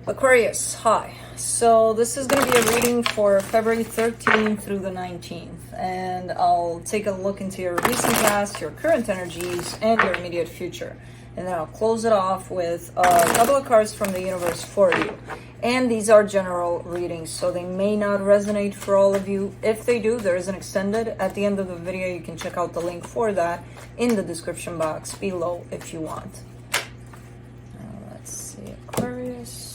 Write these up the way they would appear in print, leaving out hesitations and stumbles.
Aquarius, hi. So this is going to be a reading for February 13th through the 19th, and I'll take a look into your recent past, your current energies, and your immediate future. And then I'll close it off with a couple of cards from the universe for you. And these are general readings, so they may not resonate for all of you. If they do, there is an extended. At the end of the video, you can check out the link for that in the description box below if you want. Let's see, Aquarius.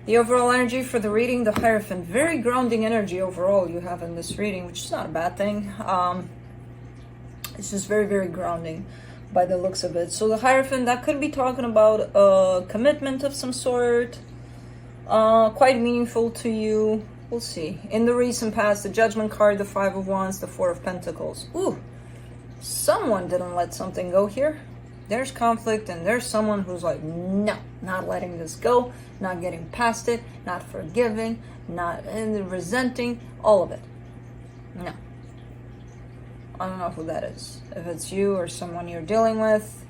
The overall energy for the reading, the Hierophant. Very grounding energy overall you have in this reading, which is not a bad thing. It's just very, very grounding by the looks of it. So the Hierophant, that could be talking about a commitment of some sort, quite meaningful to you. We'll see. In the recent past, the Judgment card, the Five of Wands, the Four of Pentacles. Ooh, someone didn't let something go here. There's conflict, and there's someone who's like, no, not letting this go, not getting past it, not forgiving, not resenting, all of it. No. I don't know who that is. If it's you or someone you're dealing with.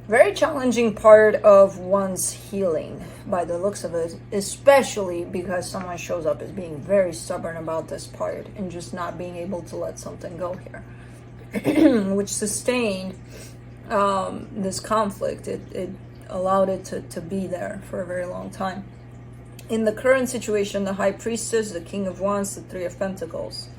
Very challenging part of one's healing by the looks of it, especially because someone shows up as being very stubborn about this part and just not being able to let something go here, which sustained this conflict. It allowed it to be there for a very long time. In the current situation, the High Priestess, the King of Wands, the Three of Pentacles.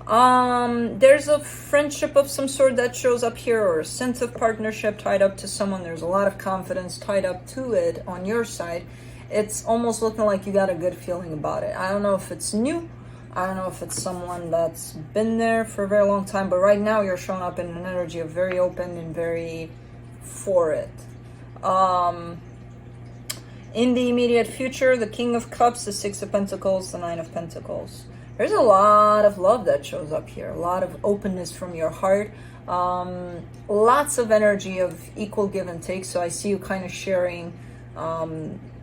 There's a friendship of some sort that shows up here, or a sense of partnership tied up to someone. There's a lot of confidence tied up to it on your side. It's almost looking like you got a good feeling about it. I don't know if it's new. I don't know if it's someone that's been there for a very long time, but right now you're showing up in an energy of very open and very for it. In the immediate future, the King of Cups, the Six of Pentacles, the Nine of Pentacles. There's a lot of love that shows up here, a lot of openness from your heart, lots of energy of equal give and take. So I see you kind of sharing,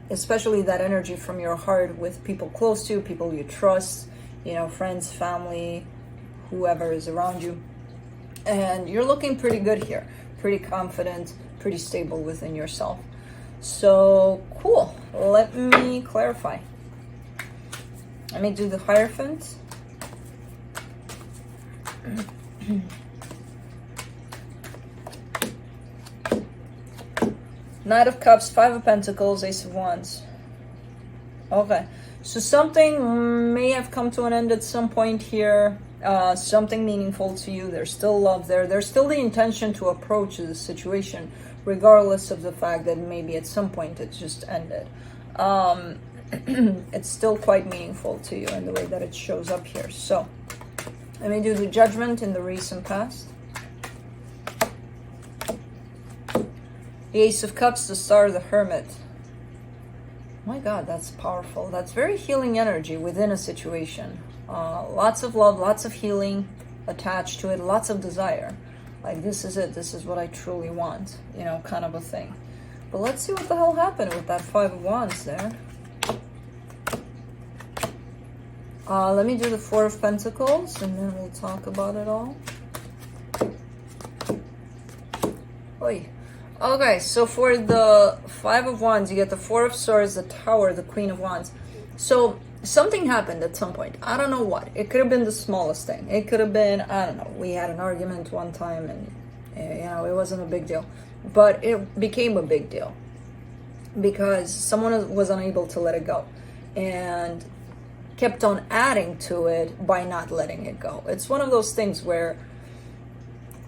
especially that energy from your heart with people close to you, people you trust, you know, friends, family, whoever is around you. And you're looking pretty good here, pretty confident, pretty stable within yourself. So cool. Let me clarify. Let me do the Hierophant. Knight of Cups, Five of Pentacles, Ace of Wands. Okay, so something may have come to an end at some point here. Something meaningful to you. There's still love there. There's still the intention to approach the situation, regardless of the fact that maybe at some point it just ended. It's still quite meaningful to you in the way that it shows up here. So let me do the Judgment in the recent past. The Ace of Cups, the Star, the Hermit. My God, that's powerful. That's very healing energy within a situation. Lots of love, lots of healing attached to it, lots of desire. Like, this is it. This is what I truly want, you know, kind of a thing. But let's see what the hell happened with that Five of Wands there. Let me do the Four of Pentacles, and then we'll talk about it all. Oy. Okay, so for the Five of Wands, you get the Four of Swords, the Tower, the Queen of Wands. So something happened at some point. I don't know what. It could have been the smallest thing. It could have been, I don't know, we had an argument one time, and you know, it wasn't a big deal. But it became a big deal because someone was unable to let it go and kept on adding to it by not letting it go. It's one of those things where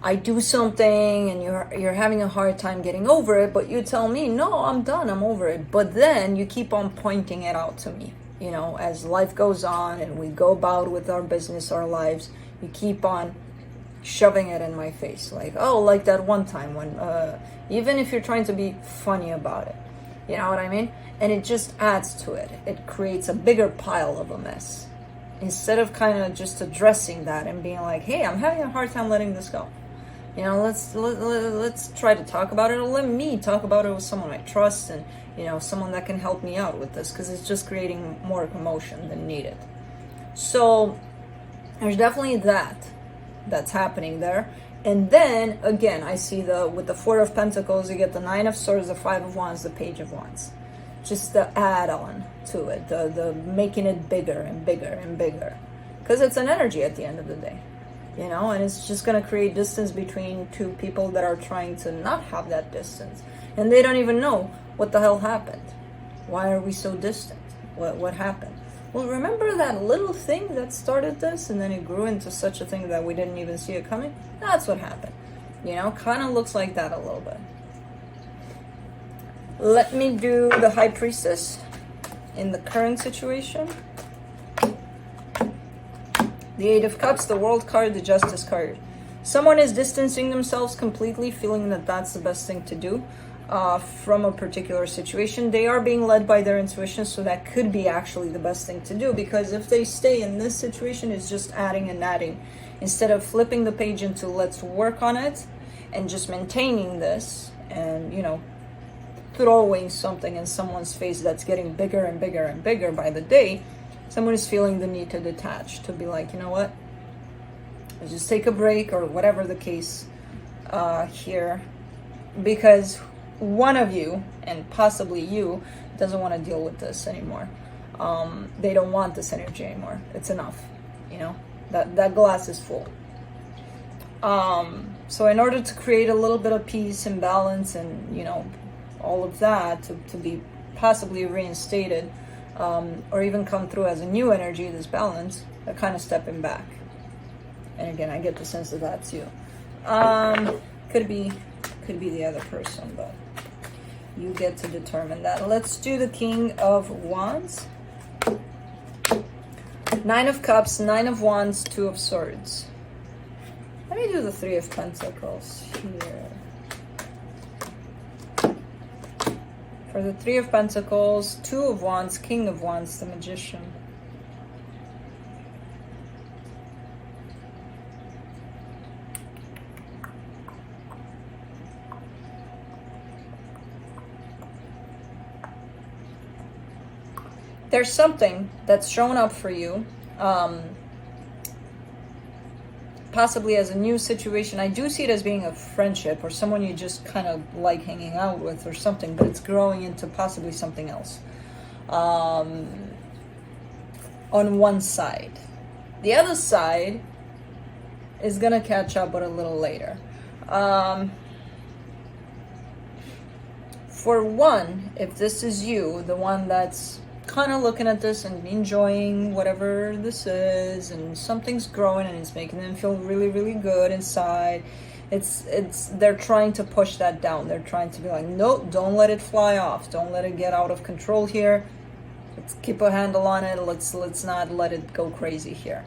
I do something and you're having a hard time getting over it, but you tell me, no, I'm done, I'm over it. But then you keep on pointing it out to me. You know, as life goes on and we go about with our business, our lives, you keep on shoving it in my face. Like, oh, like that one time when, even if you're trying to be funny about it, you know what I mean? And it just adds to it. It creates a bigger pile of a mess. Instead of kind of just addressing that and being like, hey, I'm having a hard time letting this go. You know, let's try to talk about it, or let me talk about it with someone I trust, and, you know, someone that can help me out with this, because it's just creating more commotion than needed. So there's definitely that. that's happening there. And then again, I see with the Four of Pentacles, you get the Nine of Swords, the Five of Wands, the Page of Wands. Just the add-on to it, the making it bigger and bigger and bigger. Because it's an energy at the end of the day, you know, and it's just going to create distance between two people that are trying to not have that distance. And they don't even know what the hell happened. Why are we so distant? What happened? Well, remember that little thing that started this and then it grew into such a thing that we didn't even see it coming? That's what happened. You know, kind of looks like that a little bit. Let me do the High Priestess in the current situation. The Eight of Cups, the World card, the Justice card. Someone is distancing themselves completely, feeling that that's the best thing to do from a particular situation. They are being led by their intuition, so that could be actually the best thing to do, because if they stay in this situation, it's just adding and adding. Instead of flipping the page into let's work on it and just maintaining this and, you know, throwing something in someone's face that's getting bigger and bigger and bigger by the day, someone is feeling the need to detach, to be like, you know what, let's just take a break, or whatever the case here, because one of you, and possibly you, doesn't want to deal with this anymore. They don't want this energy anymore. It's enough, you know, that glass is full. So in order to create a little bit of peace and balance and, you know, all of that to be possibly reinstated, or even come through as a new energy, this balance, they're kind of stepping back. And again, I get the sense that that's you. Could be the other person, but you get to determine that. Let's do the King of Wands. Nine of Cups, Nine of Wands, Two of Swords. Let me do the Three of Pentacles here. For the Three of Pentacles, Two of Wands, King of Wands, the Magician. There's something that's shown up for you, possibly as a new situation. I do see it as being a friendship or someone you just kind of like hanging out with or something, but it's growing into possibly something else on one side. The other side is going to catch up, but a little later. For one, if this is you, the one that's kind of looking at this and enjoying whatever this is, and something's growing and it's making them feel really, really good inside. They're trying to push that down. They're trying to be like, no, don't let it fly off. Don't let it get out of control here. Let's keep a handle on it. Let's not let it go crazy here.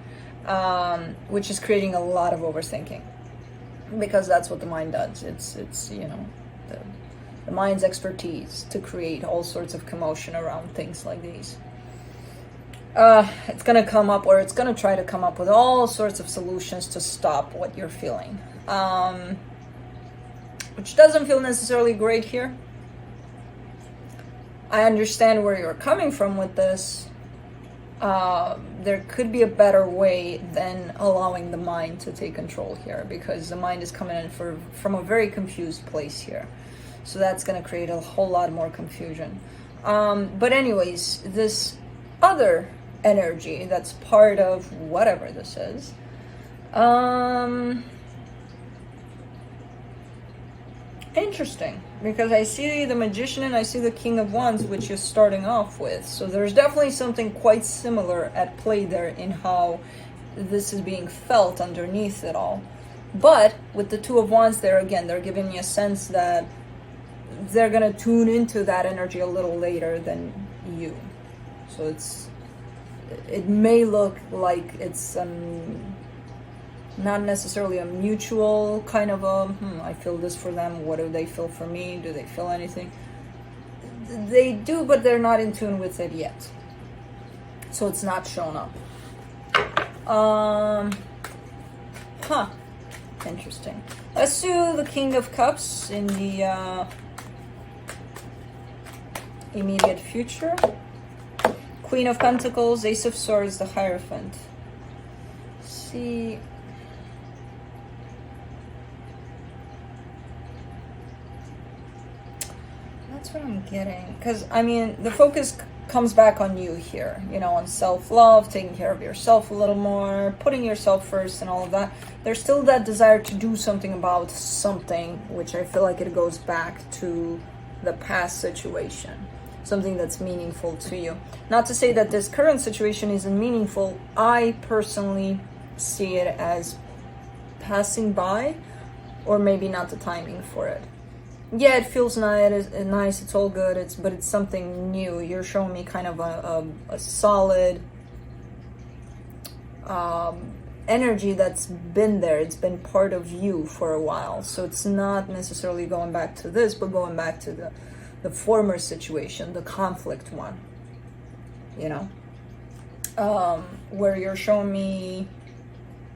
Which is creating a lot of overthinking, because that's what the mind does. It's you know, the mind's expertise to create all sorts of commotion around things like these. It's going to come up, or it's going to try to come up with all sorts of solutions to stop what you're feeling, which doesn't feel necessarily great here. I understand where you're coming from with this. There could be a better way than allowing the mind to take control here, because the mind is coming in from a very confused place here. So that's going to create a whole lot more confusion. But anyways, this other energy that's part of whatever this is, interesting, because I see the Magician and I see the King of Wands, which you're starting off with. So there's definitely something quite similar at play there in how this is being felt underneath it all. But with the Two of Wands there, again, they're giving me a sense that they're going to tune into that energy a little later than you. So it may look like it's not necessarily a mutual kind of I feel this for them, what do they feel for me, do they feel anything? They do, but they're not in tune with it yet. So it's not shown up. Interesting. Let's do the King of Cups in the immediate future. Queen of Pentacles, Ace of Swords, the Hierophant. See, That's what I'm getting. Because, I mean, the focus comes back on you here, you know, on self-love, taking care of yourself a little more, putting yourself first and all of that. There's still that desire to do something about something, which I feel like it goes back to the past situation, something that's meaningful to you. Not to say that this current situation isn't meaningful. I personally see it as passing by, or maybe not the timing for it. Yeah, it feels nice, it's all good, but it's something new. You're showing me kind of a solid energy that's been there. It's been part of you for a while. So it's not necessarily going back to this, but going back to the former situation, the conflict one, you know, where you're showing me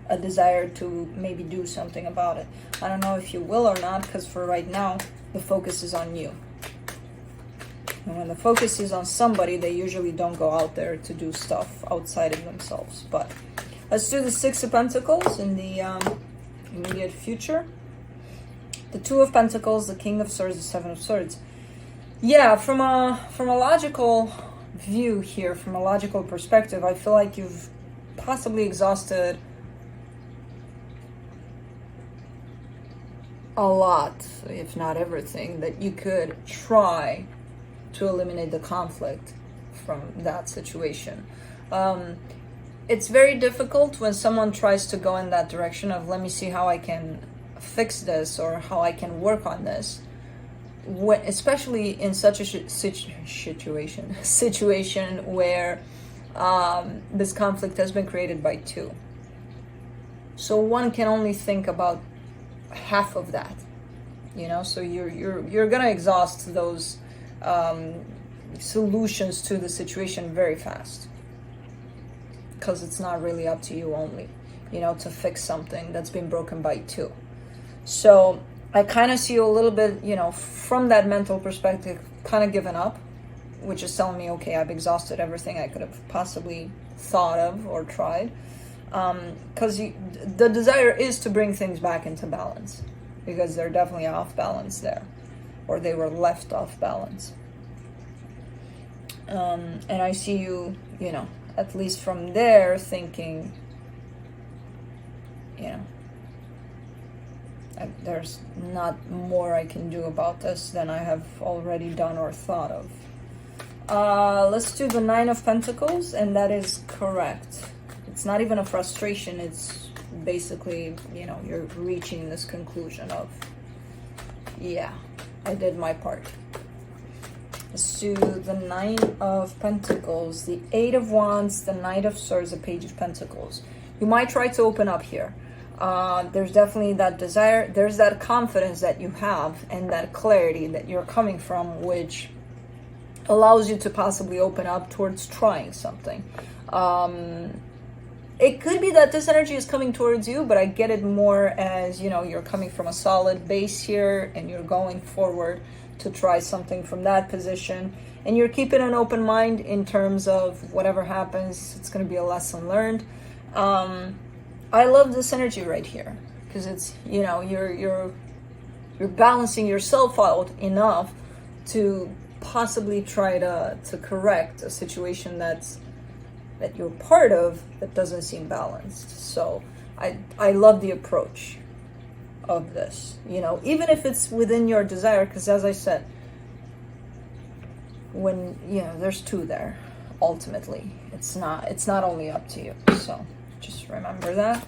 a desire to maybe do something about it. I don't know if you will or not, because for right now, the focus is on you. And when the focus is on somebody, they usually don't go out there to do stuff outside of themselves. But let's do the Six of Pentacles in the immediate future. The Two of Pentacles, the King of Swords, the Seven of Swords. Yeah, from a logical view here, from a logical perspective, I feel like you've possibly exhausted a lot, if not everything, that you could try to eliminate the conflict from that situation. It's very difficult when someone tries to go in that direction of, let me see how I can fix this or how I can work on this, when, especially in such a situation where this conflict has been created by two. So one can only think about half of that, you know. So you're gonna exhaust those solutions to the situation very fast, because it's not really up to you only, you know, to fix something that's been broken by two. So I kind of see you a little bit, you know, from that mental perspective, kind of given up, which is telling me, okay, I've exhausted everything I could have possibly thought of or tried. Because the desire is to bring things back into balance, because they're definitely off balance there, or they were left off balance. And I see you, you know, at least from there thinking, you know, there's not more I can do about this than I have already done or thought of. Let's do the Nine of Pentacles, and that is correct. It's not even a frustration, it's basically, you know, you're reaching this conclusion of, yeah, I did my part. Let's do the Nine of Pentacles, the Eight of Wands, the Knight of Swords, the Page of Pentacles. You might try to open up here. There's definitely that desire, there's that confidence that you have, and that clarity that you're coming from, which allows you to possibly open up towards trying something. It could be that this energy is coming towards you, but I get it more as, you know, you're coming from a solid base here and you're going forward to try something from that position. And you're keeping an open mind in terms of whatever happens, it's going to be a lesson learned. I love this energy right here, because it's, you know, you're balancing yourself out enough to possibly try to correct a situation that you're part of that doesn't seem balanced. So I love the approach of this, you know, even if it's within your desire, because as I said, when, you know, there's two there, ultimately it's not only up to you. So just remember that,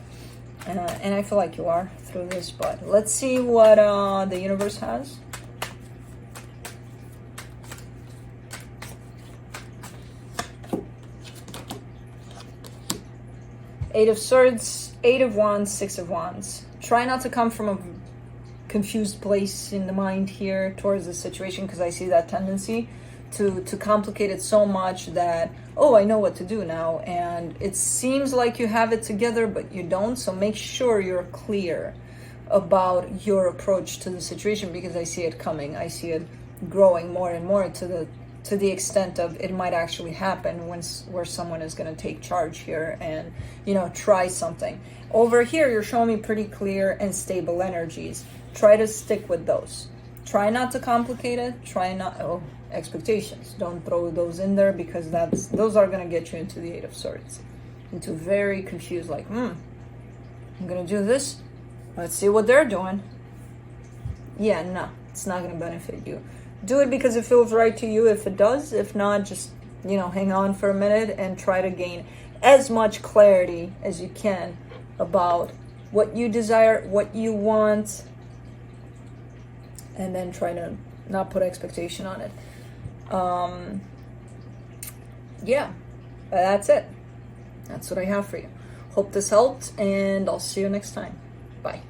and I feel like you are through this. But let's see what the universe has. Eight of Swords, Eight of Wands, Six of Wands. Try not to come from a confused place in the mind here towards the situation, because I see that tendency to complicate it so much that, oh, I know what to do now. And it seems like you have it together, but you don't. So make sure you're clear about your approach to the situation, because I see it coming. I see it growing more and more to the extent of it might actually happen where someone is going to take charge here and, you know, try something. Over here, you're showing me pretty clear and stable energies. Try to stick with those. Try not to complicate it. Try not, oh, expectations. Don't throw those in there, because those are gonna get you into the Eight of Swords, into very confused, like, I'm gonna do this. Let's see what they're doing. Yeah, no, it's not gonna benefit you. Do it because it feels right to you. If it does, if not, just, hang on for a minute and try to gain as much clarity as you can about what you desire, what you want, and then try to not put expectation on it. Yeah, that's it. That's what I have for you. Hope this helped, and I'll see you next time. Bye.